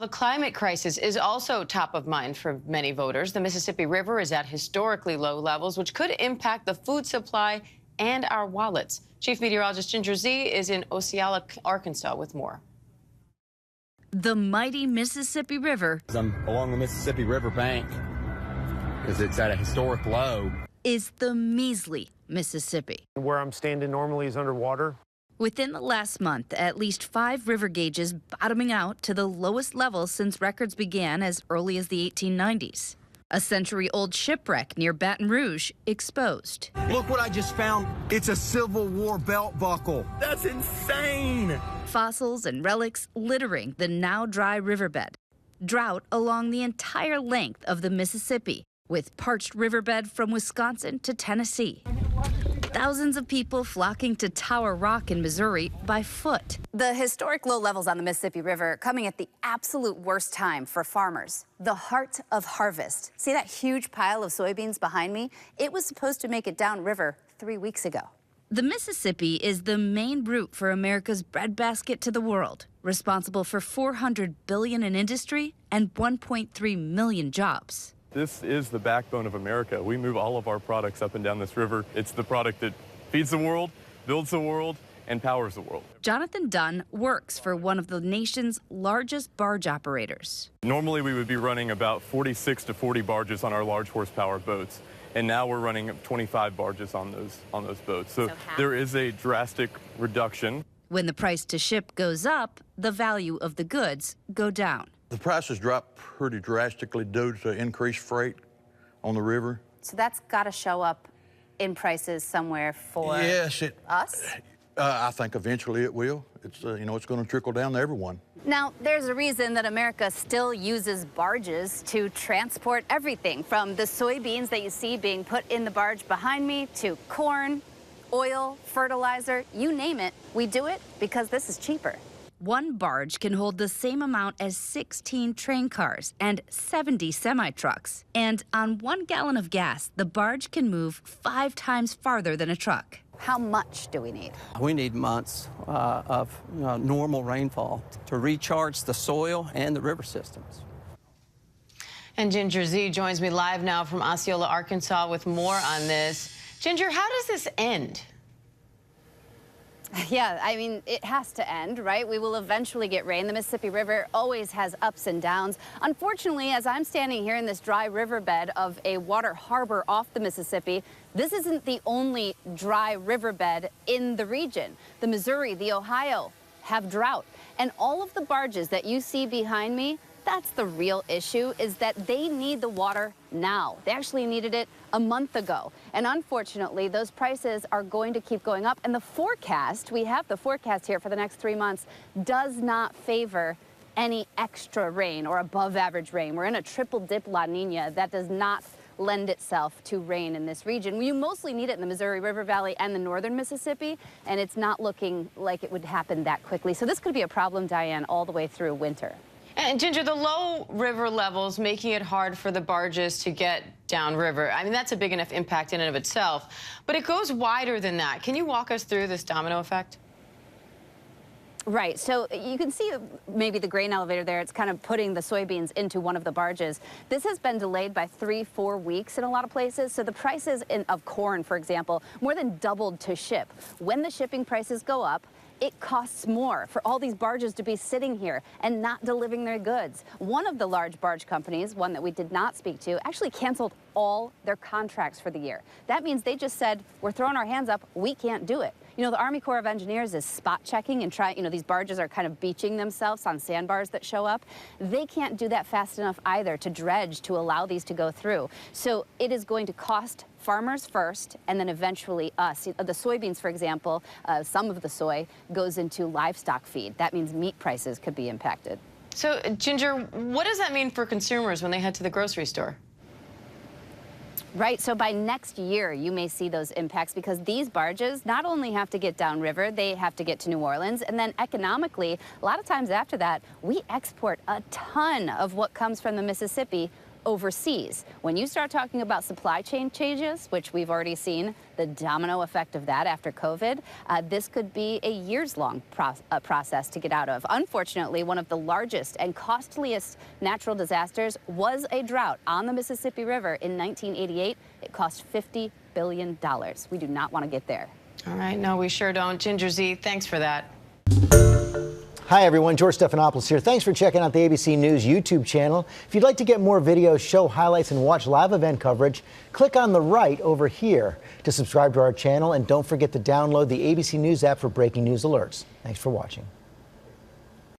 The climate crisis is also top of mind for many voters. The Mississippi River is at historically low levels, which could impact the food supply and our wallets. Chief Meteorologist Ginger Zee is in Osceola, Arkansas with more. The mighty Mississippi River I'm along the Mississippi River bank because it's at a historic low. Is the measly Mississippi. Where I'm standing normally is underwater. Within the last month, at least 5 river gauges bottoming out to the lowest level since records began as early as the 1890s. A century-old shipwreck near Baton Rouge exposed. Look what I just found. It's a Civil War belt buckle. That's insane. Fossils and relics littering the now dry riverbed. Drought along the entire length of the Mississippi, with parched riverbed from Wisconsin to Tennessee. Thousands of people flocking to Tower Rock in Missouri by foot. The historic low levels on the Mississippi River coming at the absolute worst time for farmers. The heart of harvest. See that huge pile of soybeans behind me? It was supposed to make it downriver 3 weeks ago. The Mississippi is the main route for America's breadbasket to the world, responsible for $400 billion in industry and 1.3 million jobs. This is the backbone of America. We move all of our products up and down this river. It's the product that feeds the world, builds the world, and powers the world. Jonathan Dunn works for one of the nation's largest barge operators. Normally we would be running about 46 to 40 barges on our large horsepower boats, and now we're running 25 barges on those boats. So there is a drastic reduction. When the price to ship goes up, the value of the goods go down. The prices dropped pretty drastically due to increased freight on the river. So that's got to show up in prices somewhere for us? I think eventually it will. It's, it's going to trickle down to everyone. Now, there's a reason that America still uses barges to transport everything from the soybeans that you see being put in the barge behind me to corn, oil, fertilizer, you name it. We do it because this is cheaper. One barge can hold the same amount as 16 train cars and 70 semi-trucks. And on 1 gallon of gas, the barge can move 5 times farther than a truck. How much do we need? We need months of normal rainfall to recharge the soil and the river systems. And Ginger Zee joins me live now from Osceola, Arkansas with more on this. Ginger, how does this end? Yeah, I mean, it has to end, right? We will eventually get rain. The Mississippi River always has ups and downs. Unfortunately, as I'm standing here in this dry riverbed of a water harbor off the Mississippi, this isn't the only dry riverbed in the region. The Missouri, the Ohio have drought. And all of the barges that you see behind me, that's the real issue, is that they need the water now. They actually needed it a month ago. And unfortunately, those prices are going to keep going up. And the forecast, we have the forecast here for the next 3 months, does not favor any extra rain or above average rain. We're in a triple dip La Nina that does not lend itself to rain in this region. You mostly need it in the Missouri River Valley and the northern Mississippi, and it's not looking like it would happen that quickly. So this could be a problem, Diane, all the way through winter. And Ginger, the low river levels making it hard for the barges to get downriver. I mean, that's a big enough impact in and of itself, but it goes wider than that. Can you walk us through this domino effect? Right, so you can see maybe the grain elevator there. It's kind of putting the soybeans into one of the barges. This has been delayed by 3-4 weeks in a lot of places. So the prices of corn, for example, more than doubled to ship. When the shipping prices go up, it costs more for all these barges to be sitting here and not delivering their goods. One of the large barge companies, one that we did not speak to, actually canceled all their contracts for the year. That means they just said, we're throwing our hands up, we can't do it. You know, the Army Corps of Engineers is spot checking and trying, these barges are kind of beaching themselves on sandbars that show up. They can't do that fast enough either to dredge to allow these to go through. So it is going to cost farmers first, and then eventually us. The soybeans, for example, some of the soy goes into livestock feed. That means meat prices could be impacted. So, Ginger, what does that mean for consumers when they head to the grocery store? Right, so by next year, you may see those impacts because these barges not only have to get downriver, they have to get to New Orleans, and then economically, a lot of times after that, we export a ton of what comes from the Mississippi overseas. When you start talking about supply chain changes, which we've already seen the domino effect of that after COVID, this could be a years-long process to get out of. Unfortunately, one of the largest and costliest natural disasters was a drought on the Mississippi River in 1988. It cost $50 billion. We do not want to get there. All right, no, we sure don't. Ginger Zee, thanks for that. Hi, everyone. George Stephanopoulos here. Thanks for checking out the ABC News YouTube channel. If you'd like to get more videos, show highlights, and watch live event coverage, click on the right over here to subscribe to our channel. And don't forget to download the ABC News app for breaking news alerts. Thanks for watching.